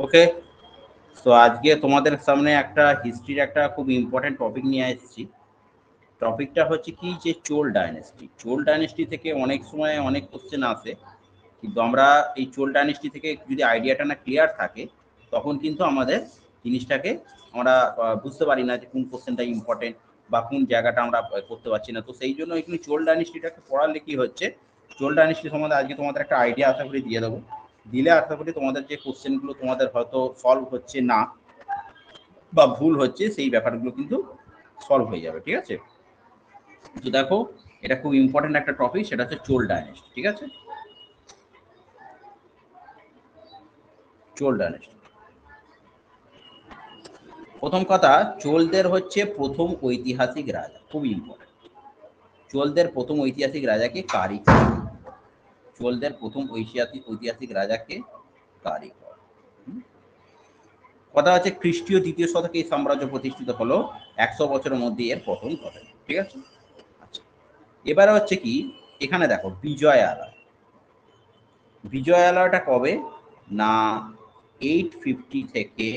ওকে, তো আজকে তোমাদের সামনে একটা হিস্ট্রির একটা খুব ইম্পর্টেন্ট টপিক নিয়ে এসেছি। টপিকটা হচ্ছে কি, যে চোল ডাইনেস্টি। চোল ডাইনেস্টি থেকে অনেক সময় অনেক কোশ্চেন আসে, কিন্তু আমরা এই চোল ডাইনেস্টি থেকে যদি আইডিয়াটা না ক্লিয়ার থাকে, তখন কিন্তু আমাদের জিনিসটাকে আমরা বুঝতে পারি না যে কোন কোশ্চেনটা ইম্পর্টেন্ট বা কোন জায়গাটা আমরা করতে পারছি না। তো সেই জন্য এখানে চোল ডাইনেস্টিটাকে পড়ালে কি হচ্ছে, চোল ডাইনেস্টি সম্বন্ধে আজকে তোমাদের একটা আইডিয়া আশা করি দিয়ে দেবো। দিলে আশা করি তোমাদের যে কোশ্চেনগুলো তোমাদের হয়তো সলভ হচ্ছে না বা ভুল হচ্ছে, সেই ব্যাপারগুলো কিন্তু সলভ হয়ে যাবে। ঠিক আছে, তো দেখো, এটা খুব ইম্পর্টেন্ট একটা টপিক, সেটা হচ্ছে চোল ডাইনেস্টি। ঠিক আছে, চোল ডাইনেস্টি। প্রথম কথা, চোলদের হচ্ছে প্রথম ঐতিহাসিক রাজা, খুব ইম্পর্টেন্ট। চোলদের প্রথম ঐতিহাসিক রাজাকে কারিকর। চোলদের প্রথম ঐতিহাসিক রাজাকে কারিকর। কথা হচ্ছে খ্রিস্টীয় দ্বিতীয় শতকে এই সাম্রাজ্য প্রতিষ্ঠিত হলো, 100 বছরের মধ্যে এর পতন ঘটে। ঠিক আছে, আচ্ছা, এবারে হচ্ছে কি, এখানে দেখো বিজয় আলয়। বিজয় আলয়টা কবে না 850 থেকে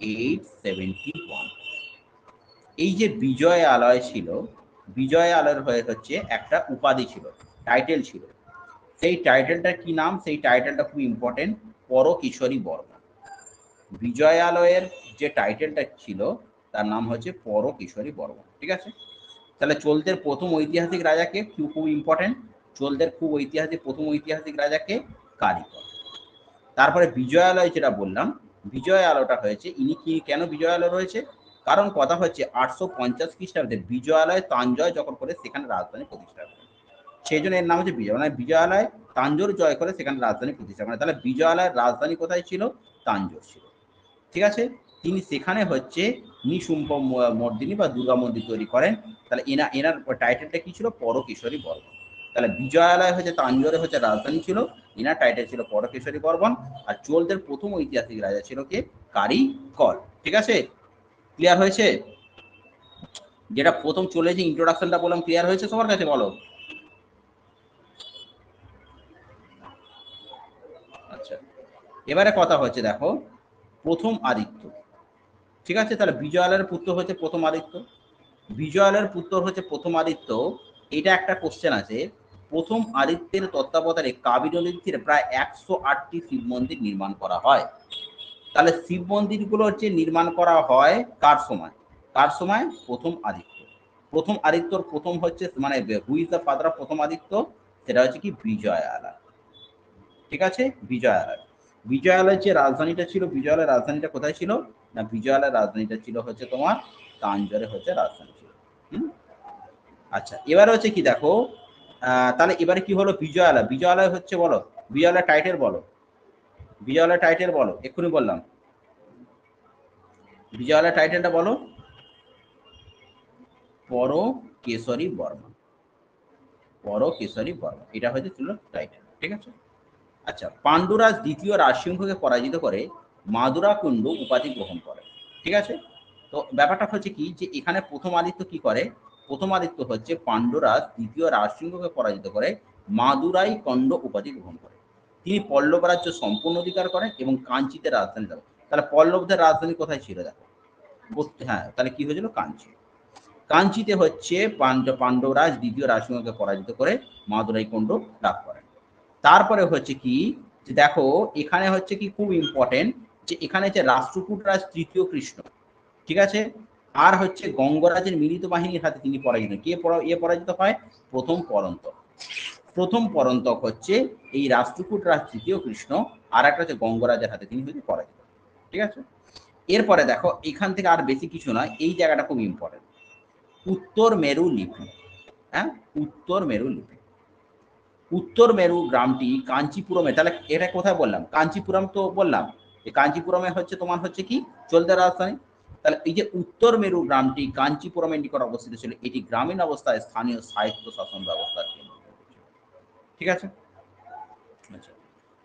871। এই যে বিজয় আলয় ছিল, বিজয় আলয়ের হয়ে হচ্ছে একটা উপাধি ছিল, টাইটেল ছিল। সেই টাইটেলটার কি নাম, সেই টাইটেলটা খুব ইম্পর্টেন্ট, পরকিশোরী বর্মন। বিজয় আলয়ের যে টাইটেলটা ছিল তার নাম হচ্ছে পরকিশোরী বর্মন। ঠিক আছে, তাহলে চোলদের প্রথম ঐতিহাসিক রাজাকে, খুব ইম্পর্টেন্ট, চোলদের খুব ঐতিহাসিক প্রথম ঐতিহাসিক রাজাকে কারিকর। তারপরে বিজয় আলয় যেটা বললাম, বিজয় আলয়টা হয়েছে, ইনি কি কেন বিজয় আলয় রয়েছে, কারণ কথা হচ্ছে 850 খ্রিস্টাব্দে বিজয়ালয় তাঞ্জয় যখন করে সেখানে রাজধানী প্রতিষ্ঠা করেন, সেই জন্য এর নাম হচ্ছে বিজয়, মানে বিজয়ালয় তাঞ্জোর জয় করে সেখানে রাজধানী প্রতিষ্ঠা করেন। তাহলে বিজয়ালয়ের রাজধানী কোথায় ছিল, তাঞ্জোর ছিল। ঠিক আছে, তিনি সেখানে হচ্ছে নিশুম্ভ মর্দিনী বা দুর্গা মন্দির তৈরি করেন। তাহলে এনার টাইটেলটা কি ছিল, পরকিশোরী বর্মন। তাহলে বিজয়ালয় হচ্ছে তাঞ্জোরে হচ্ছে রাজধানী ছিল, এনার টাইটেল ছিল পরকেশরী বর্মন। আর চোলদের প্রথম ঐতিহাসিক রাজা ছিল কে, কারিকর। ঠিক আছে, ক্লিয়ার হয়েছে? যেটা প্রথম চলে যে ইন্ট্রোডাকশনটা বললাম, ক্লিয়ার হয়েছে সবার কাছে? বলো। আচ্ছা, এবারে কথা হচ্ছে দেখো, প্রথম আদিত্য। ঠিক আছে, তাহলে বিজয়ালয়ের পুত্র হচ্ছে প্রথম আদিত্য। বিজয়ালয়ের পুত্র হচ্ছে প্রথম আদিত্য। এটা একটা কোশ্চেন আছে, প্রথম আদিত্যের তত্ত্বাবধানে কাবেরী নদীর তীরে প্রায় 108টি শিব মন্দির নির্মাণ করা হয়। তাহলে শিব মন্দিরগুলো হচ্ছে নির্মাণ করা হয় কার সময়, কার সময়, প্রথম আদিত্য। প্রথম আদিত্যর প্রথম হচ্ছে মানে who is the father of প্রথম আদিত্য, সেটা হচ্ছে কি বিজয় আলয়। ঠিক আছে, বিজয় আলয়। বিজয় আলয়ের যে রাজধানীটা ছিল, বিজয়ালয়ের রাজধানীটা কোথায় ছিল না, বিজয়ালয়ের রাজধানীটা ছিল হচ্ছে তোমার তাঞ্জোরে হচ্ছে রাজধানী ছিল। হুম, আচ্ছা, এবারে হচ্ছে কি দেখো, তাহলে এবারে কি হলো, বিজয়ালয়। বিজয়ালয় হচ্ছে বলো, বিজয়ালয় টাইটেল বলো, বিজয়ালয় টাইটেল বলো, এক্ষুনি বললাম, বিজয়ালয় টাইটেলটা বলো, পরকেশরী বর্মন। পরকেশরী বর্মন, এটা হচ্ছে ছিল টাইটেল। ঠিক আছে, আচ্ছা, পাণ্ডুরাজ দ্বিতীয় রাজসিংহকে পরাজিত করে মাদুরাকুণ্ড উপাধি গ্রহণ করে। ঠিক আছে, তো ব্যাপারটা হচ্ছে কি, যে এখানে প্রথম আদিত্য কি করে, প্রথম আদিত্য হচ্ছে পাণ্ডুরাজ দ্বিতীয় রাজসিংহকে পরাজিত করে মাদুরাই কণ্ড উপাধি গ্রহণ করে। তিনি পল্লব রাজ্য সম্পূর্ণ অধিকার করেন এবং কাঞ্চিতে রাজধানী দেন। তাহলে পল্লবদের রাজধানী কোথায় ছিল দেখো, হ্যাঁ, তাহলে কি হয়েছিল, কাঞ্চি। কাঞ্চিতে হচ্ছে পাণ্ডবরাজ দ্বিতীয় রাজসিংহকে পরাজিত করে মাদুরাই কণ্ড লাভ করেন। তারপরে হচ্ছে কি, যে দেখো এখানে হচ্ছে কি খুব ইম্পর্টেন্ট, যে এখানে যে রাষ্ট্রকূট রাজ তৃতীয় কৃষ্ণ, ঠিক আছে, আর হচ্ছে গঙ্গরাজের মিলিত বাহিনীর হাতে তিনি পরাজিত। কে পরাজিত হয়, প্রথম পরন্তক। প্রথম পরন্তক হচ্ছে এই রাষ্ট্রকূট রাজ তৃতীয় কৃষ্ণ, আর একটা হচ্ছে গঙ্গরাজের হাতে তিনি হচ্ছে পরাজিত। ঠিক আছে, এরপরে দেখো এখান থেকে আর বেশি কিছু নয়, এই জায়গাটা খুব ইম্পর্টেন্ট, উত্তর মেরু লিপি। হ্যাঁ, উত্তর মেরু লিপি। উত্তর মেরু গ্রামটি কাঞ্চিপুরমে, তাহলে এটা কোথায় বললাম, কাঞ্চিপুরম তো বললাম, এই কাঞ্চিপুরমে হচ্ছে তোমার হচ্ছে কি, চোলদের রাজধানী। তাহলে এই যে উত্তর মেরু গ্রামটি কাঞ্চিপুরমের নিকট অবস্থিত ছিল, এটি গ্রামীণ অবস্থায় স্থানীয় সাহিত্য শাসন ব্যবস্থার কেন্দ্র। ঠিক আছে, আচ্ছা,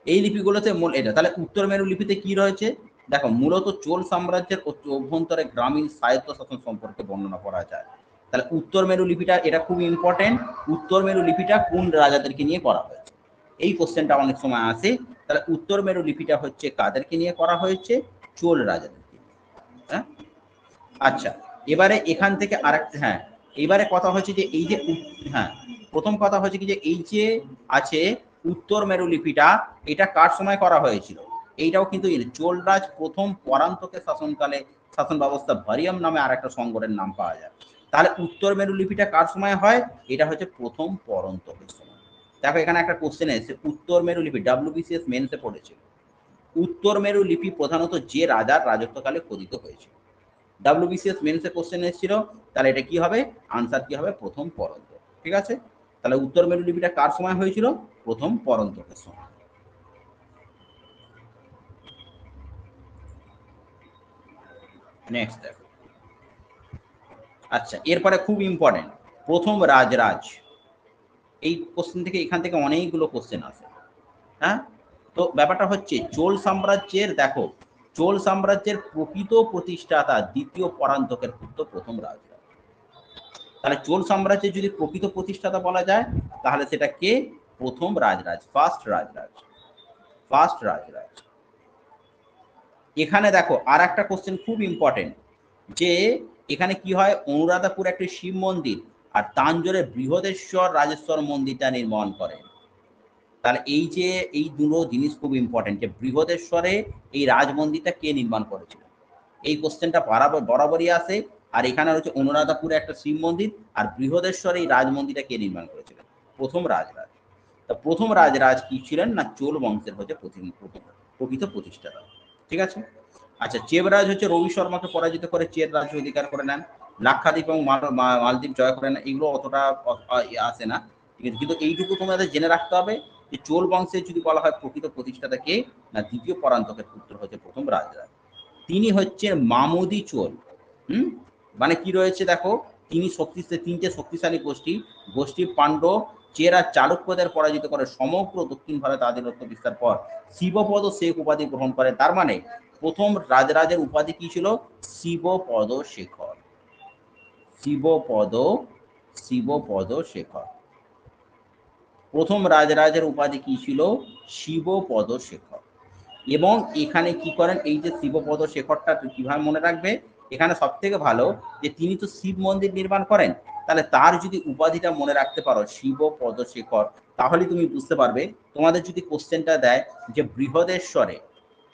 এই লিপিগুলোতে মূল এটা। তাহলে উত্তর মেরু লিপিতে কি রয়েছে দেখো, মূলত চোল সাম্রাজ্যের অভ্যন্তরে গ্রামীণ সাহিত্য শাসন সম্পর্কে বর্ণনা করা যায়। তাহলে উত্তর মেরু লিপিটা, এটা খুব ইম্পর্টেন্ট, উত্তর মেরু লিপিটা কোন রাজাদেরকে নিয়ে করা হয়েছে। এই কোশ্চেনটা অনেক সময় আসে। তাহলে উত্তর মেরু লিপিটা হচ্ছে কাদেরকে নিয়ে করা হয়েছে? চোল রাজাদেরকে। হ্যাঁ, আচ্ছা, এবারে এখান থেকে আরেকটা, হ্যাঁ, এবারে কথা হচ্ছে যে এই যে, হ্যাঁ, প্রথম কথা হচ্ছে কি যে এই যে আছে উত্তর মেরু লিপিটা, এটা কার সময় করা হয়েছিল? এইটাও কিন্তু চোলরাজ প্রথম পরান্তকে শাসনকালে শাসন ব্যবস্থা ভারিয়াম নামে আর একটা সংগঠনের নাম পাওয়া যায়। তাহলে উত্তর মেরু লিপিটা কার সময় হয়? এটা হচ্ছে প্রথম পরন্তকের সময়। দেখো এখানে একটা কোশ্চেন এসেছে, উত্তর মেরু লিপি WBCS মেন্সে পড়েছে, উত্তর মেরু লিপি প্রধানত যে রাজার রাজত্বকালে খোদিত হয়েছিল। WBCS মেন্সে কোশ্চেন এসেছিল, তাহলে এটা কি হবে? আনসার কি হবে? প্রথম পরন্ত। ঠিক আছে, তাহলে উত্তর মেরু লিপিটা কার সময় হয়েছিল? প্রথম পরন্তকের সময়। নেক্সট দেখো, আচ্ছা, এরপরে খুব ইম্পর্টেন্ট, প্রথম রাজরাজ। এই কোশ্চেন থেকে, এখান থেকে অনেকগুলো কোশ্চেন আসে। হ্যাঁ, তো ব্যাপারটা হচ্ছে চোল সাম্রাজ্যের, দেখো চোল সাম্রাজ্যের প্রকৃত প্রতিষ্ঠাতা দ্বিতীয় পরান্তকের পুত্র প্রথম রাজরাজ। তাহলে চোল সাম্রাজ্যের যদি প্রকৃত প্রতিষ্ঠাতা বলা যায়, তাহলে সেটা কে? প্রথম রাজরাজ, ফার্স্ট রাজরাজ, ফার্স্ট রাজরাজ। এখানে দেখো আর একটা কোশ্চেন খুব ইম্পর্টেন্ট, যে এখানে কি হয়, অনুরাধাপুর একটি শিব মন্দির আর তাঞ্জোরে বৃহদেশ্বর রাজেশ্বর মন্দিরটা নির্মাণ করেন। তাহলে এই যে এই দুটো জিনিস খুব ইম্পর্টেন্ট, যে বৃহদেশ্বরে এই রাজ মন্দিরটা কে নির্মাণ করেছিল, এই কোশ্চেনটা বরাবরই আসে। আর এখানে হচ্ছে অনুরাধাপুরে একটা শিব মন্দির আর বৃহদেশ্বরে এই রাজ মন্দিরটা কে নির্মাণ করেছিলেন? প্রথম রাজরাজ। তা প্রথম রাজরাজ কি ছিলেন না, চোল বংশের হচ্ছে প্রকৃত প্রতিষ্ঠাতা। ঠিক আছে, আচ্ছা, চেবরাজ হচ্ছে রবি শর্মাকে পরাজিত করে চের রাজ্য অধিকার করে নেন, লাক্ষাদ্বীপ এবং মালদ্বীপ জয় করে নেন। এগুলো অতটা আসে না, কিন্তু এইটুকু তোমাদের জেনে রাখতে হবে যে চোল বংশের যদি বলা হয় প্রকৃত প্রতিষ্ঠাতা কে, না দ্বিতীয় পরান্তকের পুত্র হচ্ছে প্রথম রাজরাজ। তিনি হচ্ছেন মামুদি চোল। মানে কি রয়েছে দেখো, তিনি তিনটে শক্তিশালী গোষ্ঠী পাণ্ডব, চের আর চালুক্যদের পরাজিত করে সমগ্র দক্ষিণ ভারতে আধিপত্য বিস্তার পর শিবপদ শেখ উপাধি গ্রহণ করে। তার মানে প্রথম রাজরাজের উপাধি কি ছিল? শিবপদ শেখর, শিবপদ, শিবপদ শেখর। প্রথম রাজরাজের উপাধি কি ছিল? শিবপদ শেখর। এবং এখানে কি করেন, এই যে শিবপদ শেখরটা কিভাবে মনে রাখবে, এখানে সব থেকে ভালো যে তিনি তো শিব মন্দির নির্মাণ করেন, তাহলে তার যদি উপাধিটা মনে রাখতে পারো শিবপদ শেখর, তাহলে তুমি বুঝতে পারবে। তোমাদের যদি কোশ্চেনটা দেয় যে বৃহদেশ্বরে,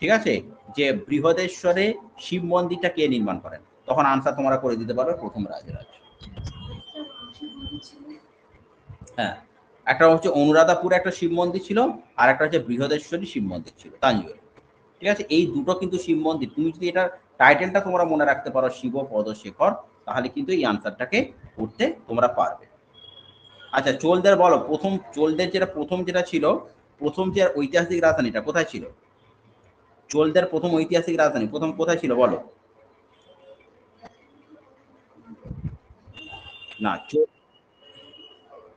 ঠিক আছে, যে বৃহদেশ্বরে শিব মন্দিরটা কে নির্মাণ করেন, তখন আনসার তোমরা করে দিতে পারবে প্রথম রাজরাজ। হ্যাঁ, একটা হচ্ছে অনুরাধাপুরে একটা শিব মন্দির ছিল, আর একটা হচ্ছে বৃহদেশ্বরী শিব মন্দির ছিল তাঞ্জোরে। ঠিক আছে, এই দুটো কিন্তু শিব মন্দির। তুমি যদি এটার টাইটেলটা তোমরা মনে রাখতে পারো শিবপদ শেখর, তাহলে কিন্তু এই আনসারটাকে করতে তোমরা পারবে। আচ্ছা, চোলদের বলো, প্রথম চোলদের যেটা ছিল, প্রথম যে ঐতিহাসিক রাজধানীটা কোথায় ছিল? চোলদের প্রথম ঐতিহাসিক রাজধানী প্রথম কোথায় ছিল বলো? না,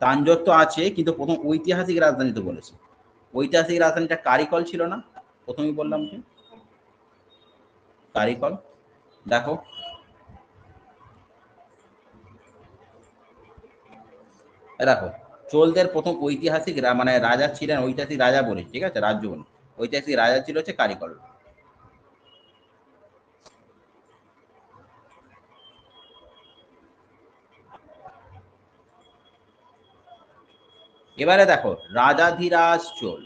তাঞ্জোর তো আছে, কিন্তু প্রথম ঐতিহাসিক রাজধানী তো বলেছে। ঐতিহাসিক রাজধানীটা কারিকল ছিল না? প্রথমেই বললাম যে কারিকল। দেখো দেখো, চোলদের প্রথম ঐতিহাসিক মানে রাজা ছিলেন, ঐতিহাসিক রাজা বলি, ঠিক আছে, রাজ্য বলি, ঐতিহাসিক রাজা ছিল হচ্ছে কারিকল। এবারে দেখো রাজাধিরাজ চোল,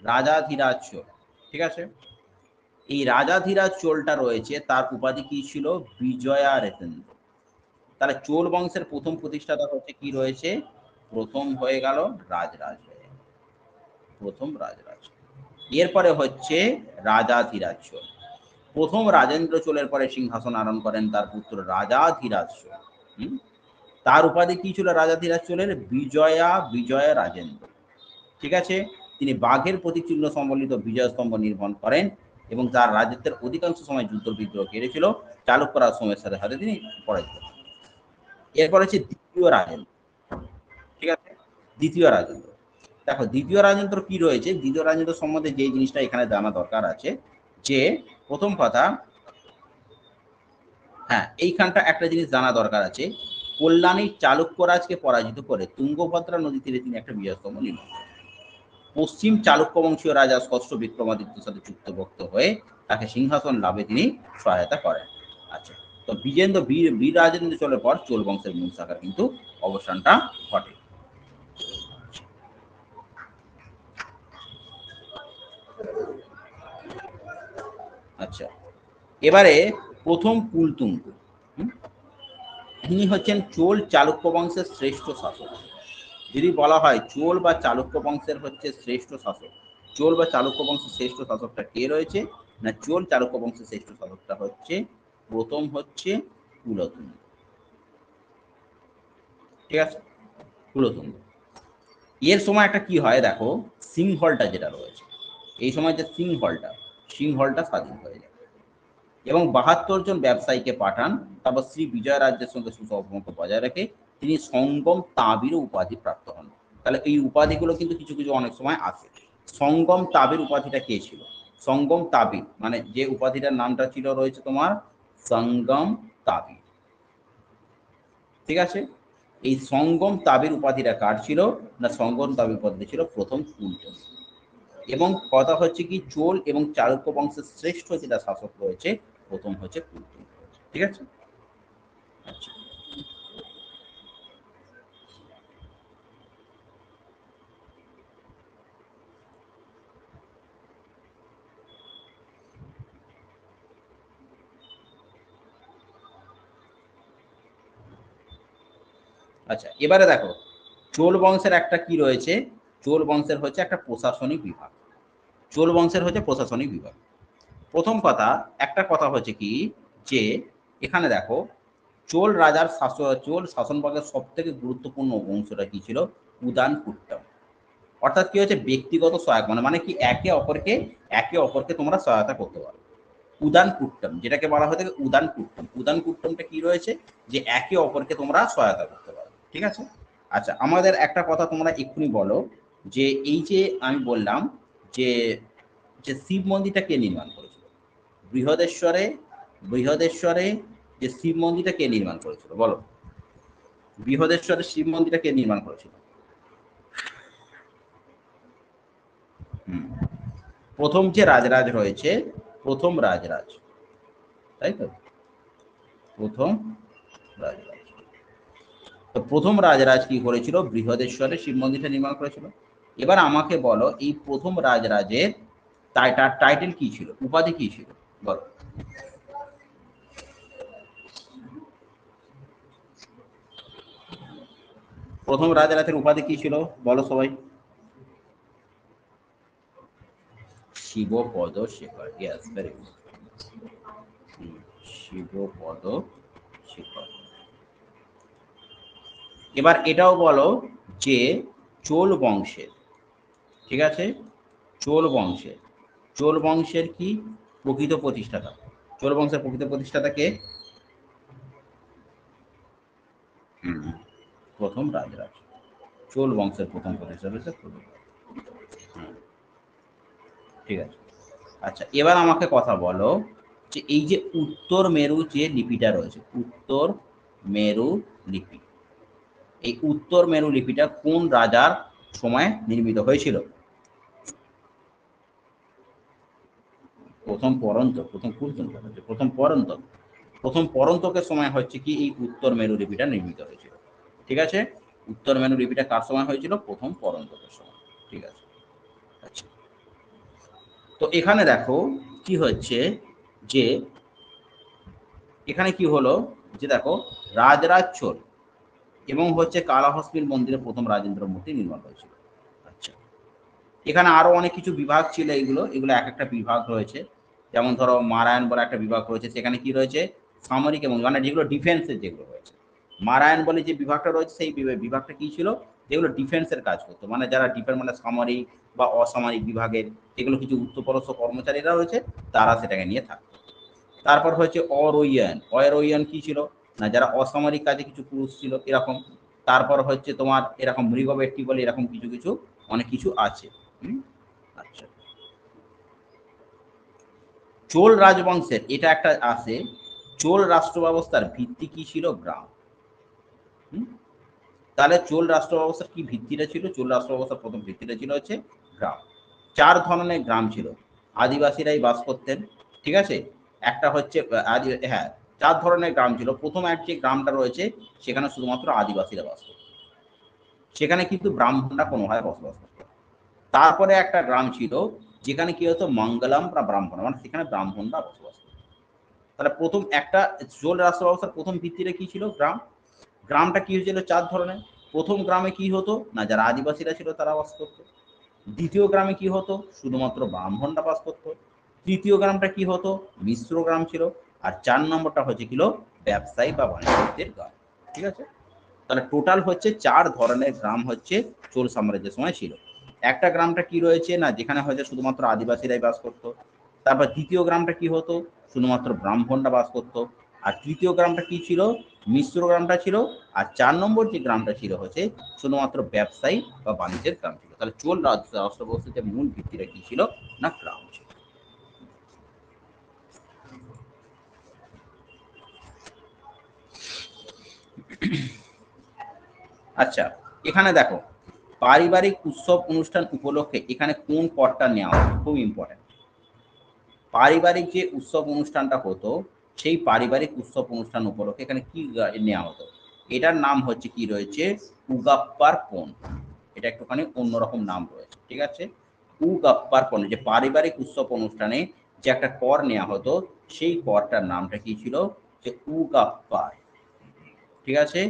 রাজাধিরাজ চোল, ঠিক আছে, এই রাজাধিরাজ চোলটা রয়েছে, তার উপাধি কি ছিল? বিজয়া রেতেন্দ্র। তাহলে চোল বংশের প্রথম প্রতিষ্ঠাতা হচ্ছে কি রয়েছে? প্রথম হয়ে গেল রাজরাজ, প্রথম রাজরাজ। এরপরে হচ্ছে রাজাধিরাজ চোল। প্রথম রাজেন্দ্র চোলের পরে সিংহাসন আরোহণ করেন তার পুত্র রাজাধিরাজ চোল। তার উপাধি কি ছিল রাজাধিরাজ চোলের? বিজয়া রাজেন্দ্র। ঠিক আছে, তিনি বাঘের প্রতিচিহ্ন সম্বলিত বিজয় স্তম্ভ নির্মাণ করেন এবং তার রাজত্বের অধিকাংশ সময় যুদ্ধ বিদ্রোহ কেড়েছিল, চালুক্য রাজসমের সাথে সাথে তিনি পরাজিত। এরপর হচ্ছে দ্বিতীয় রাজেন্দ্র। ঠিক আছে, দ্বিতীয় রাজেন্দ্র। দেখো দ্বিতীয় রাজেন্দ্র কি রয়েছে, দ্বিতীয় রাজেন্দ্র সম্বন্ধে যে জিনিসটা এখানে জানা দরকার আছে, যে প্রথম কথা, হ্যাঁ এইখানটা একটা জিনিস জানা দরকার আছে, কল্যাণী চালুক্যরাজকে পরাজিত করে তুঙ্গভদ্রা নদী তীরে তিনি একটা বিজয়স্তম্ভ নির্মাণ করেন। পশ্চিম চালুক্য বংশীয় রাজা ষষ্ঠ বিক্রমাদিত্যের সাথে চুক্তিবদ্ধ হয়ে তাকে সিংহাসন লাভে তিনি সহায়তা করেন। আচ্ছা, তো বিজেন্দ্র বীর রাজেন্দ্র চলের পর চোল বংশের মূল শাখার কিন্তু অবসানটা ঘটে। আচ্ছা, এবারে প্রথম কুলতুঙ্গ, তিনি হচ্ছেন চোল চালুক্য বংশের শ্রেষ্ঠ শাসক। যদি বলা হয় চোল বা চালুক্য বংশের হচ্ছে শ্রেষ্ঠ শাসক, চোল বা চালুক্য বংশের শ্রেষ্ঠ শাসকটা কে রয়েছে না, চোল চালুক্য বংশের শ্রেষ্ঠ শাসকটা হচ্ছে প্রথম হচ্ছে কুলতুঙ্গ। ঠিক আছে, কুলতুঙ্গ। এর সময় একটা কি হয় দেখো, সিংহলটা যেটা রয়েছে, এই সময় যে সিংহলটা স্বাধীন হয়ে যায় এবং ৭২ জন ব্যবসায়ীকে পাঠান। তারপর শ্রী বিজয় রাজ্যের সঙ্গে সুসম্পর্ক বজায় রেখে তিনি সঙ্গম তাবির উপাধি প্রাপ্ত হন। তাহলে এই উপাধিগুলো কিন্তু কিছু কিছু অনেক সময় আসে। সঙ্গম তাবির উপাধিটা কে ছিল? সঙ্গম তাবির মানে যে উপাধিটার নামটা ছিল রয়েছে তোমার সঙ্গম তাবির। ঠিক আছে, এই সঙ্গম তাবির উপাধিটা কার ছিল না, সঙ্গম তাবির উপাধি ছিল প্রথম কুলতুঙ্গ। এবং কথা হচ্ছে কি, চোল এবং চালুক্য বংশের শ্রেষ্ঠ যেটা শাসক রয়েছে প্রথম হচ্ছে কুলতুঙ্গ। ঠিক আছে, আচ্ছা আচ্ছা এবারে দেখো, চোল বংশের একটা কি রয়েছে, চোল বংশের হচ্ছে একটা প্রশাসনিক বিভাগ। চোল বংশের হচ্ছে প্রশাসনিক বিভাগ। প্রথম কথা, একটা কথা হচ্ছে কি যে এখানে দেখো, চোল রাজার চোল শাসনভাগের সব থেকে গুরুত্বপূর্ণ অংশটা কি ছিল, উদান কুট্টম। অর্থাৎ কি হচ্ছে, ব্যক্তিগত সহায়ক মানে কি একে অপরকে তোমরা সহায়তা করতে পারো। উদান কুট্টম যেটাকে বলা হয়ে থাকে উদান কুট্টম, উদান কুট্টমটা কি রয়েছে যে একে অপরকে তোমরা সহায়তা করতে পারো। ঠিক আছে, আচ্ছা আমাদের একটা কথা তোমরা এক্ষুনি বলো যে এই যে আমি বললাম যে যে শিব মন্দিরটা কে নির্মাণ করেছিল, বৃহদেশ্বরে, বৃহদেশ্বরে যে শিব মন্দিরটা কে নির্মাণ করেছিল বলো, বৃহদেশ্বরের শিব মন্দিরটা কে নির্মাণ করেছিল? হুম, প্রথম যে রাজরাজ রয়েছে, প্রথম রাজরাজ, তাই তো, প্রথম রাজরাজ। তো প্রথম রাজরাজ কি করেছিল, বৃহদেশ্বরে শিব মন্দিরটা নির্মাণ করেছিল। এবার আমাকে বলো এই প্রথম রাজরাজের টাইটেল কি ছিল, উপাধি কি ছিল বলো। প্রথম রাজরাজের উপাধি কি ছিল বলো সবাই। Shibapada Shekhar, yes very good. Shibapada Shekhar. এবার এটাও বলো যে চোল বংশের, ঠিক আছে, চোল বংশের, চোল বংশের কি প্রকৃত প্রতিষ্ঠাতা, চোল বংশের প্রকৃত প্রতিষ্ঠাতা কে? প্রথম রাজরাজ, চোল বংশের প্রথম প্রতিষ্ঠাতা হচ্ছে প্রথম। ঠিক আছে, আচ্ছা এবার আমাকে কথা বলো যে এই যে উত্তর মেরু যে লিপিটা রয়েছে, উত্তর মেরু লিপি, এই উত্তর মেরু লিপিটা কোন রাজার সময় নির্মিত হয়েছিল? প্রথম পরন্ত, প্রথম কুলতুঙ্গ, প্রথম পরন্ত, প্রথম পরন্তকের সময় হচ্ছে কি এই উত্তর মেরু লিপিটা নির্মিত হয়েছিল। ঠিক আছে, উত্তর মেরু লিপিটা কার সময় হয়েছিল, প্রথম পরন্তকের সময়। ঠিক আছে, আচ্ছা তো এখানে দেখো কি হচ্ছে যে এখানে কি হলো যে দেখো, রাজরাজ চোল এবং হচ্ছে কালাহস্তির মন্দিরে প্রথম রাজেন্দ্র মূর্তি নির্মাণ হয়েছিল। আচ্ছা, এখানে আরো অনেক কিছু বিভাগ ছিল, এগুলো এগুলো এক একটা বিভাগ রয়েছে। যেমন ধরো মারায়ণ বলে একটা বিভাগ রয়েছে, সেখানে কি রয়েছে, সামরিক এবং মানে যেগুলো ডিফেন্সের যেগুলো রয়েছে। মারায়ণ বলে যে বিভাগটা রয়েছে সেই বিভাগটা কি ছিল, যেগুলো ডিফেন্সের কাজ করতো, মানে যারা ডিফেন্স মানে সামরিক বা অসামরিক বিভাগের যেগুলো কিছু উচ্চপদস্থ কর্মচারীরা রয়েছে তারা সেটাকে নিয়ে থাকতো। তারপর হচ্ছে অরোইয়ান, অরোইয়ান কি ছিল না, যারা অসামরিক কাজে কিছু পুরুষ ছিল এরকম। তারপর হচ্ছে তোমার এরকম মৃগবেট্টি বলে এরকম কিছু কিছু অনেক কিছু আছে। আচ্ছা, চোল রাজবংশের এটা একটা আছে, চোল রাষ্ট্র ব্যবস্থার ভিত্তি কি ছিল, গ্রাম। হুম? তাহলে চোল রাষ্ট্র ব্যবস্থার কি ভিত্তিটা ছিল? চোল রাষ্ট্র ব্যবস্থার প্রথম ভিত্তিটা ছিল হচ্ছে গ্রাম। 4 ধরনের গ্রাম ছিল। আদিবাসীরাই বাস করতেন। ঠিক আছে? একটা হচ্ছে হ্যাঁ, 4 ধরনের গ্রাম ছিল। প্রথম যে গ্রামটা রয়েছে সেখানে শুধুমাত্র আদিবাসীরা বাস করত। সেখানে কিন্তু ব্রাহ্মণরা কোনোভাবে বসবাস করত। তারপরে একটা গ্রাম ছিল যেখানে কি হতো মঙ্গলম বা ব্রাহ্মণ, মানে সেখানে ব্রাহ্মণরা বসবাস করত। তাহলে প্রথম একটা চোল রাষ্ট্র ব্যবস্থার প্রথম ভিত্তিটা কি ছিল? গ্রাম। গ্রামটা কি হয়েছিল 4 ধরনের। প্রথম গ্রামে কি হতো না, যারা আদিবাসীরা ছিল তারা বাস করতো। দ্বিতীয় গ্রামে কি হতো? শুধুমাত্র ব্রাহ্মণরা বাস করতো। তৃতীয় গ্রামটা কি হতো? মিশ্র গ্রাম ছিল। আর 4 নম্বরটা হচ্ছে কিলো ব্যবসায়ী বা বাণিজ্যিকদের গ্রাম। ঠিক আছে? তাহলে টোটাল হচ্ছে 4 ধরনের গ্রাম হচ্ছে চোল সাম্রাজ্যের সময় ছিল। একটা গ্রামটা কি রয়েছে না, যেখানে হয়তো শুধুমাত্র আদিবাসীরাই বাস করতো। তারপর দ্বিতীয় গ্রামটা কি হতো? শুধুমাত্র ব্রাহ্মণরা বাস করতো। আর তৃতীয় গ্রামটা কি ছিল? মিশ্র গ্রামটা ছিল। আর 4 নম্বর যে গ্রামটা ছিল হচ্ছে শুধুমাত্র ব্যবসায়ী বা বাণিজ্যের গ্রাম ছিল। তাহলে চোল রাষ্ট্র ব্যবস্থার যে মূল ভিত্তিটা কি ছিল না, গ্রাম ছিল। আচ্ছা, এখানে দেখো পারিবারিক উৎসব অনুষ্ঠান উপলক্ষে এখানে কোন করটা নেওয়া হয়, খুব ইম্পর্টেন্ট। পারিবারিক যে উৎসব অনুষ্ঠানটা হতো সেই পারিবারিক উৎসব অনুষ্ঠান উপলক্ষে এখানে কি নেওয়া হতো? এটার নাম হচ্ছে কি রয়েছে উগাপ্পার পণ। এটা একটুখানি অন্যরকম নাম রয়েছে। ঠিক আছে? উগাপ্পার পণ, যে পারিবারিক উৎসব অনুষ্ঠানে যে একটা কর নেওয়া হতো সেই করটার নামটা কি ছিল? যে উগাপ্পার। ঠিক আছে?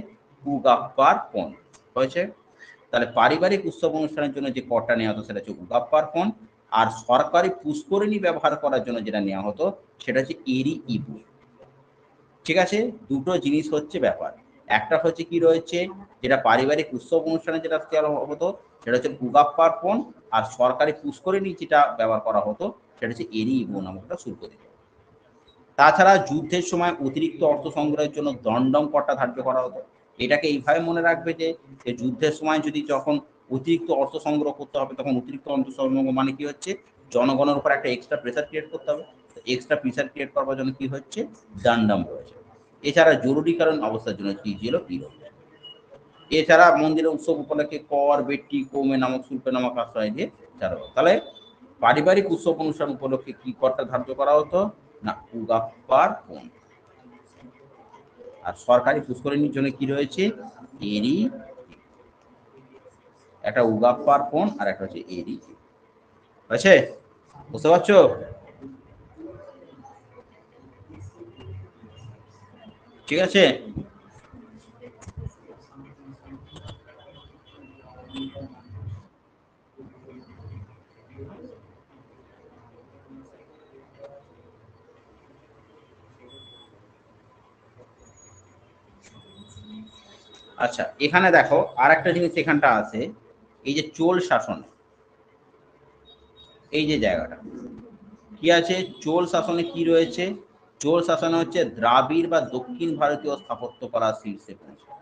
উগাপ্পার পণ হয়েছে। তাহলে পারিবারিক উৎসব অনুষ্ঠানের জন্য যে করটা নেওয়া হতো সেটা হচ্ছে উগাপ্পার পণ। আর সরকারি পুষ্করিণী ব্যবহার করার জন্য যেটা নেওয়া হতো সেটা হচ্ছে এরি ইবু। ঠিক আছে? দুটো জিনিস হচ্ছে ব্যাপার। একটা হচ্ছে কি রয়েছে, যেটা পারিবারিক উৎসব অনুষ্ঠানে যেটা দেওয়া হতো সেটা হচ্ছে উগাপ্পার পণ। আর সরকারি পুষ্করিণী যেটা ব্যবহার করা হতো সেটা হচ্ছে এরি ইবু নামক একটা শুল্ক দিত। তাছাড়া যুদ্ধের সময় অতিরিক্ত অর্থ সংগ্রহের জন্য দণ্ডম করটা ধার্য করা হতো। এটাকে এইভাবে মনে রাখবে যে যুদ্ধের সময় যদি যখন অতিরিক্ত অর্থ সংগ্রহ করতে হবে তখন অতিরিক্ত অর্থ সংগ্রহ মানে কি হচ্ছে, জনগণের উপর একটা এক্সট্রা প্রেসার ক্রিয়েট করতে হবে। এক্সট্রা প্রেসার ক্রিয়েট করবার জন্য কি হচ্ছে, দণ্ডম রয়েছে। এছাড়া জরুরিকালীন অবস্থার জন্য কি ছিল কি রয়েছে। এছাড়া মন্দিরের উৎসব উপলক্ষে কর, বেট্টি, কৌমে নামক শুল্ক নামক আশ্রয় দিয়ে ছাড়া হতো। তাহলে পারিবারিক উৎসব অনুষ্ঠান উপলক্ষে কি করটা ধার্য করা হতো না, উগাপ্পার পণ। আর সরকারি পুষ্করিণীর জন্য কি রয়েছে, এরি। একটা উগাপ্পার পণ আর একটা হচ্ছে এরি। আছে? বুঝতে পারছো? ঠিক আছে? আচ্ছা, এখানে দেখো আর একটা জিনিস এখানটা আছে, এই যে চোল শাসন, এই যে জায়গাটা কি আছে, চোল শাসনে কি রয়েছে? চোল শাসনে হচ্ছে দ্রাবিড় বা দক্ষিণ ভারতীয় স্থাপত্য কলা শীর্ষে পৌঁছায়।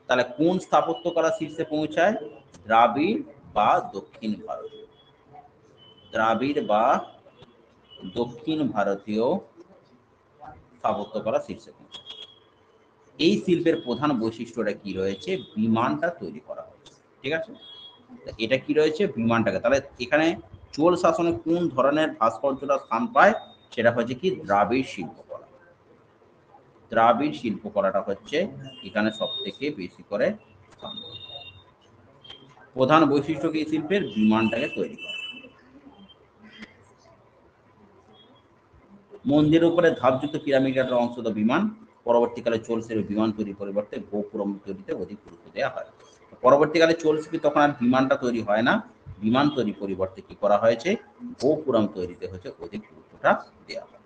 তাহলে কোন স্থাপত্য কলা শীর্ষে পৌঁছায়? দ্রাবিড় বা দক্ষিণ ভারতীয়। দ্রাবিড় বা দক্ষিণ ভারতীয় স্থাপত্য কলা শীর্ষে পৌঁছায়। এই শিল্পের প্রধান বৈশিষ্ট্যটা কি রয়েছে? বিমানটা তৈরি করা হয়েছে। ঠিক আছে? এটা কি রয়েছে? বিমানটাকে। তাহলে এখানে চোল শাসনে কোন ধরনের ভাস্কর্যটা স্থান পায়? সেটা হচ্ছে কি দ্রাবিড় শিল্পকলা। দ্রাবিড় শিল্পকলাটা হচ্ছে এখানে সব থেকে বেশি করে স্থান পায়। প্রধান বৈশিষ্ট্য কি শিল্পের? বিমানটাকে তৈরি করা। মন্দিরের উপরে ধাপযুক্ত পিরামিডের অংশ তো বিমান। পরবর্তীকালে চোল শিল্পে বিমান তৈরির পরিবর্তে গোপুরম তৈরিতে অধিক গুরুত্ব দেওয়া হয়। পরবর্তীকালে চোল শিল্পে তখন আর বিমানটা তৈরি হয় না, বিমান তৈরির পরিবর্তে কি করা হয়েছে, গোপুরম তৈরিতে হচ্ছে অধিক গুরুত্বটা দেওয়া হয়।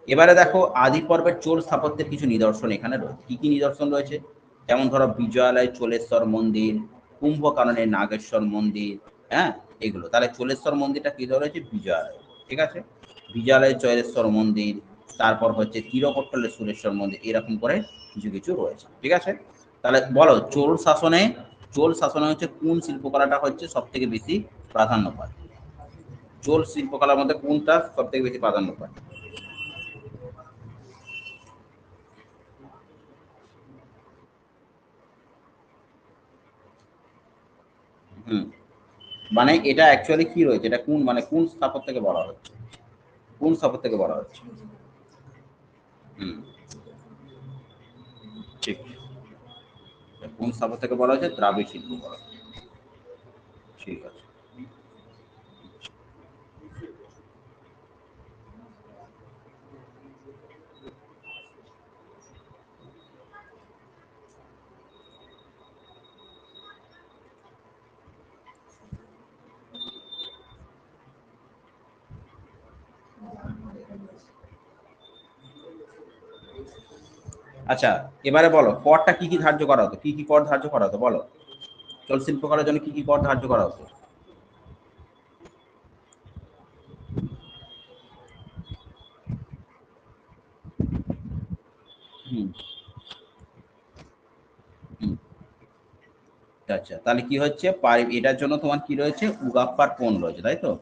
এবারে দেখো আদি পর্বের চোল স্থাপত্যের কিছু নিদর্শন এখানে রয়েছে। কি কি নিদর্শন রয়েছে? যেমন ধরো বিজয়ালয় চোলেশ্বর মন্দির, কুম্ভকাননের নাগেশ্বর মন্দির, হ্যাঁ, এগুলো। তাহলে চোলেশ্বর মন্দিরটা কি রয়েছে? বিজয়ালয়। ঠিক আছে? বিজয়ালয় চোলেশ্বর মন্দির, তারপর হচ্ছে তিরকট্টলে সুরেশ্বর মন্দির, এরকম করে কিছু কিছু রয়েছে। ঠিক আছে? তাহলে বলো চোল শাসনে হচ্ছে কোন শিল্পকলাটা হচ্ছে সব থেকে বেশি প্রাধান্য পায়? চোল শিল্পকলার মধ্যে কোনটা সব থেকে বেশি প্রাধান্য পায়? হুম, মানে এটা অ্যাকচুয়ালি কি রয়েছে, এটা কোন মানে কোন স্থাপত্যকে বলা হচ্ছে, কোন স্থাপত্যকে বলা হচ্ছে? হুম, ঠিক। কোন স্থাপত্যকে বলা হচ্ছে? দ্রাবিড় শিল্প বলা হচ্ছে। ঠিক আছে। আচ্ছা, এবারে বলো করটা কি কি ধার্য করা হতো, কি কি কর ধার্য করা হতো বলো, চল শিল্প করার জন্য কি কি কর ধার্য করা হতো? হুম, হুম। আচ্ছা, তাহলে কি হচ্ছে এটার জন্য তোমার কি রয়েছে, উগাপ্পার পণ রয়েছে, তাই তো?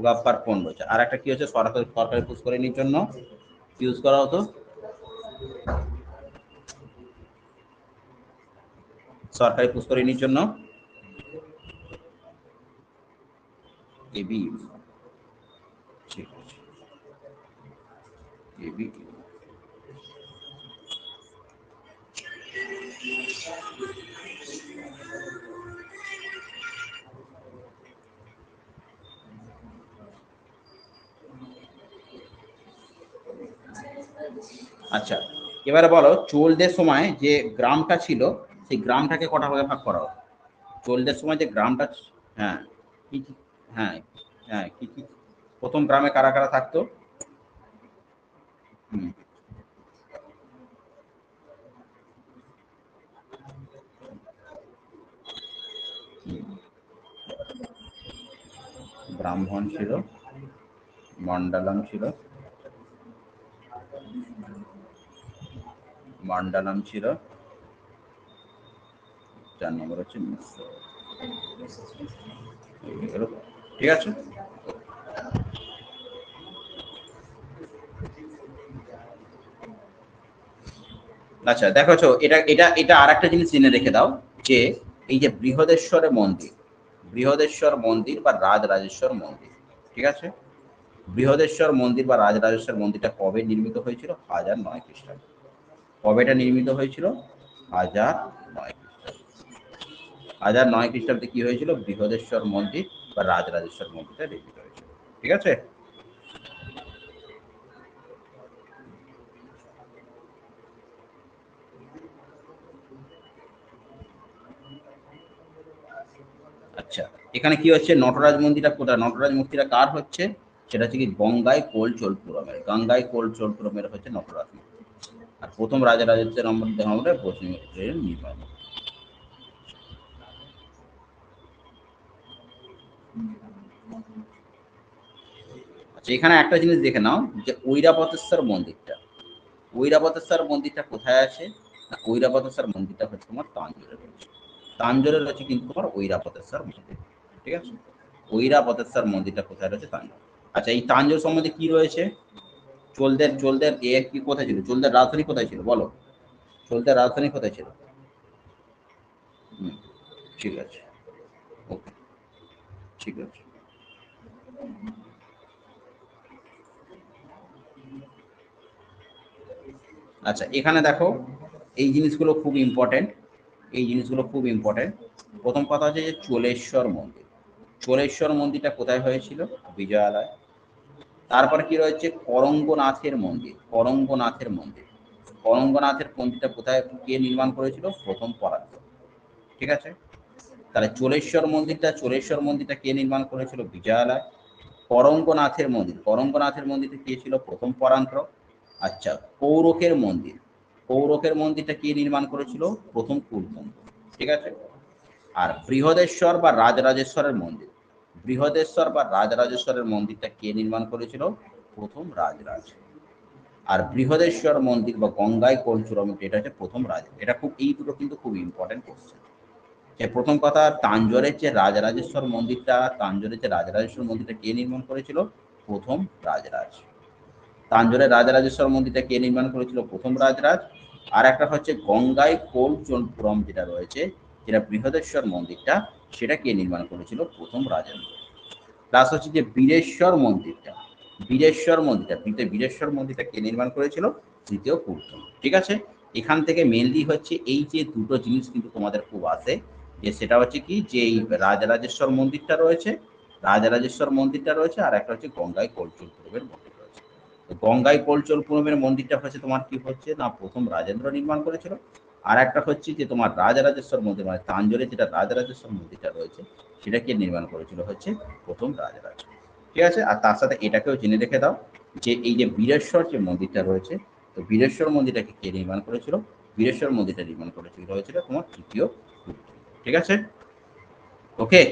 উগাপ্পার পণ রয়েছে। আর একটা কি হচ্ছে, সরকারি সরকারি পুষ্করিণীর জন্য ইউজ করা হতো, সরকারি পুষ্করিণীর জন্য এবি ইউজ। ঠিক আছে, এবি। আচ্ছা, এবারে বলো চোলদের সময় যে গ্রামটা ছিল, সেই গ্রামটাকে কটা ভাগে ভাগ করা হতো? চোলদের সময় যে গ্রামটা, হ্যাঁ, কি কি, হ্যাঁ, হ্যাঁ, কি কি, প্রথম গ্রামে কারা কারা থাকতো? হুম, ব্রাহ্মণ ছিল, মন্ডলম ছিল, মন্ডলম ছিল, 4 নম্বর হচ্ছে মিশ্র। এরকম। ঠিক আছে। আচ্ছা দেখো, এটা এটা এটা আর একটা জিনিস জেনে রেখে দাও, যে এই যে বৃহদেশ্বরের মন্দির, বৃহদেশ্বর মন্দির বা রাজরাজেশ্বর মন্দির, ঠিক আছে, বৃহদেশ্বর মন্দির বা রাজরাজেশ্বর মন্দিরটা কবে নির্মিত হয়েছিল? 1009 খ্রিস্টাব্দে। কবে এটা নির্মিত হয়েছিল? 1009 খ্রিস্টাব্দে। 1009 খ্রিস্টাব্দে কি হয়েছিল? বৃহদেশ্বর মন্দির বা রাজরাজেশ্বর মন্দিরটা নির্মিত হয়েছিল। ঠিক আছে। আচ্ছা, এখানে কি হচ্ছে, নটরাজ মন্দিরটা কোথায়, নটরাজ মূর্তিটা কার হচ্ছে? সেটা হচ্ছে কি গঙ্গায় কোলচলপুরমের, গঙ্গায় কোলচলপুরমের হচ্ছে নটরাজ মূর্তি। আর প্রথম রাজরাজের আমলে পশ্চিম নির্মাণ। আচ্ছা, এখানে একটা জিনিস দেখে নাও, যে ঐরাবতেশ্বর মন্দিরটা, ঐরাবতেশ্বর মন্দিরটা কোথায় আছে? না, ঐরাবতেশ্বর মন্দিরটা হচ্ছে তোমার তাঞ্জোরে রয়েছে। তাঞ্জোরে রয়েছে কিন্তু তোমার ঐরাবতেশ্বর মন্দির। ঠিক আছে, ঐরাবতেশ্বর মন্দিরটা কোথায় রয়েছে? তাঞ্জোর। আচ্ছা, এই তাঞ্জোর সম্বন্ধে কি রয়েছে? চোলদের চোলদের কি কোথায় ছিল, চোলদের রাজধানী কোথায় ছিল বলো, চোলদের রাজধানী কোথায় ছিল? হুম, ঠিক আছে, ওকে, ঠিক আছে। আচ্ছা, এখানে দেখো, এই জিনিসগুলো খুব ইম্পর্টেন্ট, এই জিনিসগুলো খুব ইম্পর্টেন্ট। প্রথম কথা হচ্ছে যে চোলেশ্বর মন্দির, চোলেশ্বর মন্দিরটা কোথায় হয়েছিল? বিজয়ালয়। তারপরে কি রয়েছে? করঙ্গনাথের মন্দির, করঙ্গনাথের মন্দির, করঙ্গনাথের মন্দিরটা কোথায়, কে নির্মাণ করেছিল? প্রথম পরাশর। ঠিক আছে, তাহলে চোলেশ্বর মন্দিরটা কে নির্মাণ করেছিল? বিজয়ালয়। করঙ্গনাথের মন্দির, করঙ্গনাথের মন্দিরটা কে ছিল? প্রথম পরান্ত্র। আচ্ছা, কৌরকের মন্দির, কৌরকের মন্দিরটা কে নির্মাণ করেছিল? প্রথম কুলবঙ্গ। ঠিক আছে। আর বৃহদেশ্বর বা রাজরাজেশ্বরের মন্দির, বৃহদেশ্বর বা রাজরাজেশ্বরের মন্দিরটা কে নির্মাণ করেছিল? প্রথম রাজরাজ। আর বৃহদেশ্বর মন্দির বা গঙ্গায় কোলচুরম, এটা হচ্ছে প্রথম রাজ। এটা খুব, এই দুটো কিন্তু খুব ইম্পর্টেন্ট কোশ্চেন। যে প্রথম কথা, তাঞ্জোরের যে রাজরাজেশ্বর মন্দিরটা, তাঞ্জোরের যে রাজরাজেশ্বর মন্দিরটা কে নির্মাণ করেছিল? প্রথম রাজরাজ। তাঞ্জোরের রাজরাজেশ্বর মন্দিরটা কে নির্মাণ করেছিল? প্রথম রাজরাজ। আর একটা হচ্ছে গঙ্গায় কোলচনপুরম যেটা রয়েছে, যেটা বৃহদেশ্বর মন্দিরটা, সেটা কে নির্মাণ করেছিল? প্রথম রাজেন্দ্র। প্লাস হচ্ছে যে বীরেশ্বর মন্দিরটা কে নির্মাণ করেছিল? তৃতীয় কুর্তন। ঠিক আছে, এখান থেকে মেনলি হচ্ছে এই যে দুটো জিনিস কিন্তু তোমাদের খুব আসে, যে সেটা হচ্ছে কি, যে এই রাজরাজেশ্বর মন্দিরটা রয়েছে, আর একটা হচ্ছে গঙ্গায় কোলচনপুরমের মন্দির রয়েছে। তো গঙ্গায় কোলচনপুরমের মন্দিরটা হচ্ছে তোমার কি হচ্ছে না, প্রথম রাজেন্দ্র নির্মাণ করেছিল। আর একটা হচ্ছে যে তোমার রাজরাজেশ্বর মন্দির, মানে তাঞ্জোরে যেটা রাজরাজেশ্বর মন্দিরটা রয়েছে, সেটা কে নির্মাণ করেছিল? হচ্ছে প্রথম রাজরাজ। ঠিক আছে, আর তার সাথে এটাকেও জেনে রেখে দাও যে এই যে বীরেশ্বর যে মন্দিরটা রয়েছে, তো বীরেশ্বর মন্দিরটাকে কে নির্মাণ করেছিল? বীরেশ্বর মন্দিরটা নির্মাণ করেছিল হয়েছিল তোমার তৃতীয় গুপ্ত। ঠিক আছে, ওকে।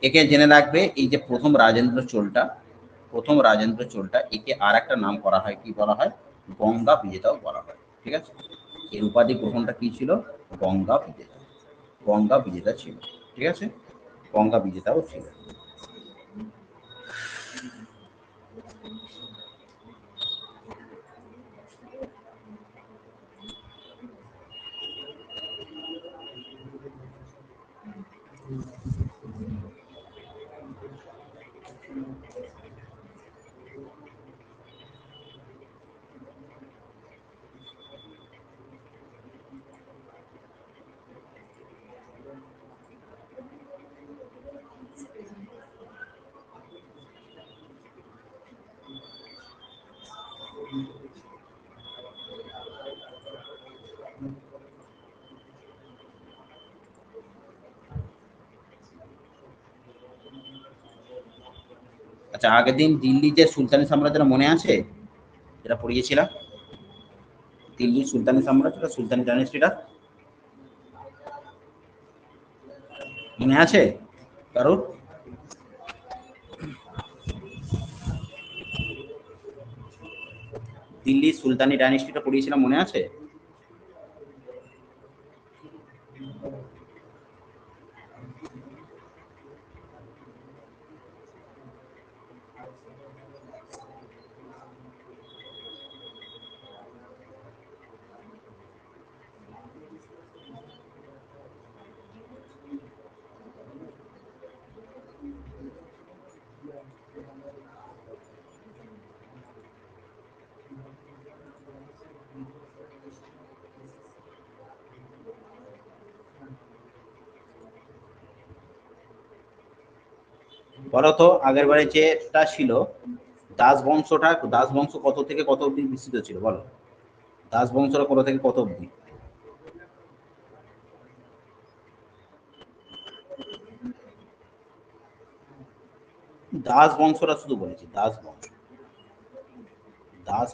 একে জেনে রাখবে, এই যে প্রথম রাজেন্দ্র চোলটা একে আর একটা নাম করা হয়, কি বলা হয়? গঙ্গা বিজেতাও বলা হয়। ঠিক আছে, এর উপাধি গ্রহণটা কি ছিল? গঙ্গা বিজেতা। গঙ্গা বিজেতা ছিল। ঠিক আছে, গঙ্গা বিজেতাও ছিল। আচ্ছা, আগের দিন দিল্লি যে সুলতানি সাম্রাজ্যটা মনে আছে, যেটা পড়িয়েছিলাম? দিল্লির সুলতানি সাম্রাজ্যটা, সুলতানি ডাইনেস্টিটা, মনে আছে কারোর? দিল্লির সুলতানি ডাইনেস্টিটা পড়িয়েছিলাম, মনে আছে? বলো তো, আগের বারে যেটা ছিল, দাস বংশ কত থেকে কত অব্দি বিস্তৃত ছিল বলো? দাস বংশটা কত থেকে কত অব্দি? দাস বংশটা শুধু বলেছি, দাস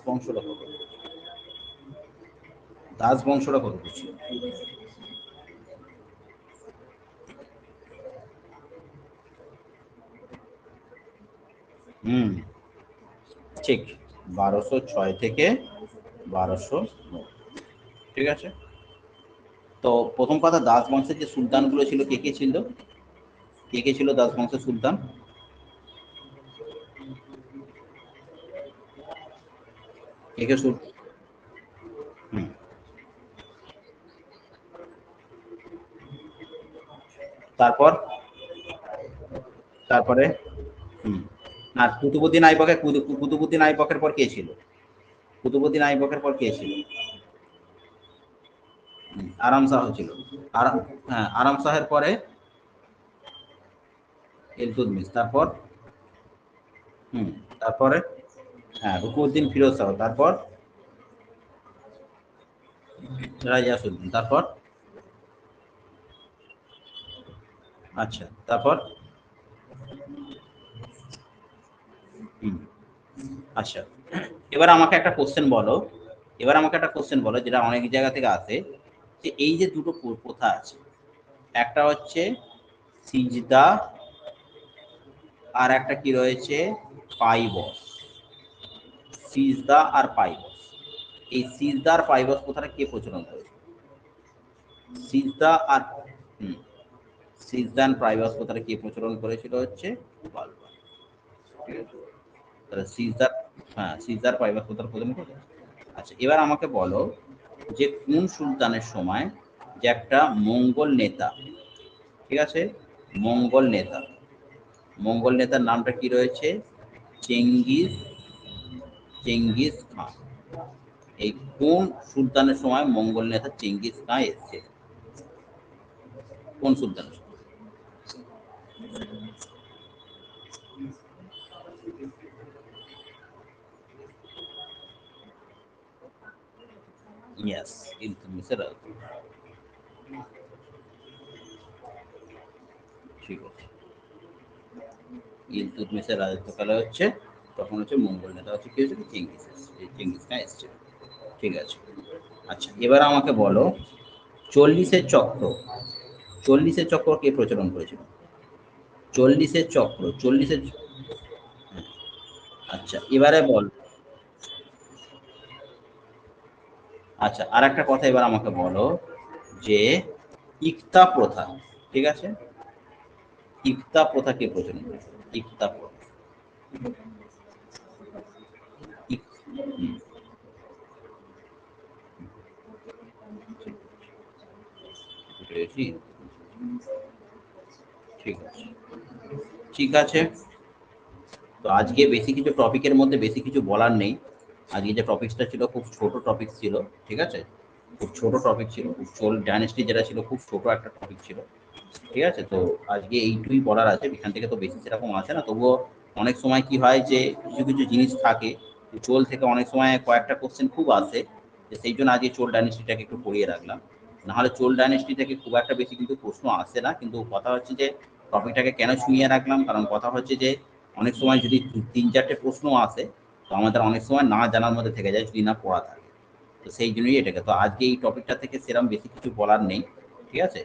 বংশটা কত, দাস বংশটা কত ছিল? হুম, ঠিক, 1206 থেকে 1209। ঠিক আছে, তো প্রথম কথা, দাস বংশের যে সুলতানগুলো ছিল, কে কে ছিল? কে কে ছিল দাস বংশের সুলতান? কে কে হুম, তারপর, তারপরে, হুম, আর কুতুবুদ্দিন আইবকের পর কে ছিল? কুতুবুদ্দিন আইবকের পর কে ছিল? আরাম শাহ ছিল। আরাম, হ্যাঁ, আরাম শাহের পরে ইলতুৎমিশ, তারপর, হুম, তারপরে, হ্যাঁ, রুকনুদ্দিন ফিরোজ শাহ, তারপর রাইয়াসুদ্দিন, তারপর, আচ্ছা, তারপর, হুম, আচ্ছা, এবার আমাকে একটা কোশ্চেন বলো, যেটা অনেক জায়গা থেকে আসে, যে এই যে দুটো প্রথা আছে, একটা হচ্ছে সিজদা, আর একটা কি রয়েছে, পাইবস। সিজদা আর পাইবস, এই সিজদা আর পাইবস কথাটা কে প্রচলন করেছে? সিজদা আর সিজদা আর পাইবস কথাটা কে প্রচলন করেছিল হচ্ছে বালবা। ঠিক আছে, তাহলে সিজদার, হ্যাঁ সিজদার পাইবস কথাটা প্রচলন করেছে। আচ্ছা এবার আমাকে বলো যে কোন সুলতানের সময় যে একটা মঙ্গল নেতা, ঠিক আছে, মঙ্গল নেতা, মঙ্গল নেতার নামটা কি রয়েছে? Genghis, Genghis Khan. এই কোন সুলতানের সময় মঙ্গল নেতা চেঙ্গিস খান এসছে? কোন সুলতানের সময়? ইয়েস, ইলতুৎমিশের রাজত্ব। ঠিক আছে, ইলতুৎমিশের রাজত্বকালে হচ্ছে তখন হচ্ছে মঙ্গল নেতা হচ্ছে কি হচ্ছে চেঙ্গিস, চেঙ্গিস খান এসছে। ঠিক আছে, আচ্ছা এবার আমাকে বলো 40-এর চক্র, 40-এর চক্র কে প্রচলন করেছিল? 40-এর চক্র, 40-এর, আচ্ছা এবারে বল, আচ্ছা আর একটা কথা এবার আমাকে বলো যে ইকতা প্রথা, ঠিক আছে, ইকতা প্রথা কে প্রচলন করেছিল? ইকতা প্রথা, হুম, পেরেছি? ঠিক আছে, ঠিক আছে। তো আজকে বেশি কিছু টপিকের মধ্যে বেশি কিছু বলার নেই। আজকে যে টপিকসটা ছিল খুব ছোট টপিক ছিল, ঠিক আছে, খুব ছোট টপিক ছিল, চোল ডাইনেস্টি যেটা ছিল খুব ছোট একটা টপিক ছিল। ঠিক আছে, তো আজকে এইটুকুই বলার আছে, এখান থেকে তো বেশি সেরকম আসে না, তবুও অনেক সময় কি হয় যে কিছু কিছু জিনিস থাকে, চোল থেকে অনেক সময় কয়েকটা কোশ্চেন খুব আসে, যে সেই জন্য আজকে চোল ডাইনেস্টিটাকে একটু পড়িয়ে রাখলাম। নাহলে চোল ডাইনেস্টি থেকে খুব একটা বেশি কিন্তু প্রশ্ন আসে না, কিন্তু কথা হচ্ছে যে টপিকটাকে কেন শুনিয়ে রাখলাম, কারণ কথা হচ্ছে যে অনেক সময় যদি 3-4টে প্রশ্ন আসে, তো আমাদের অনেক সময় না জানার মধ্যে থেকে যায় যদি না পড়া থাকে। তো সেই জন্যই এটাকে, তো আজকে এই টপিকটা থেকে সেরকম বেশি কিছু বলার নেই। ঠিক আছে,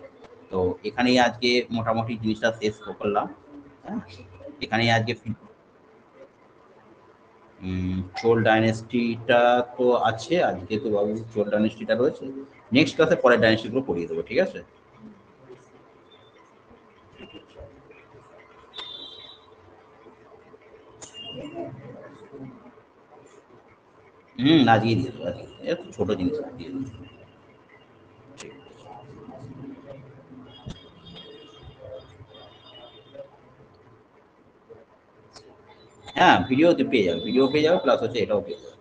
তো এখানেই আজকে মোটামুটি জিনিসটা শেষ করলাম। হ্যাঁ, এখানেই আজকে চোল ডাইনেস্টিটা তো আছে আজকে, তো বাবু চোল ডাইনেস্টিটা রয়েছে, নেক্সট ক্লাসে পরের ডাইনেস্টিগুলো পড়িয়ে দেবো। ঠিক আছে, আজকেই দিয়ে দেবো, আজকে এত ছোটো জিনিস দিয়ে দেবো। ঠিক আছে। হ্যাঁ ভিডিওতে পেয়ে যাবে, ভিডিও পেয়ে যাবে, প্লাস হচ্ছে এটাও পেয়ে যাবে।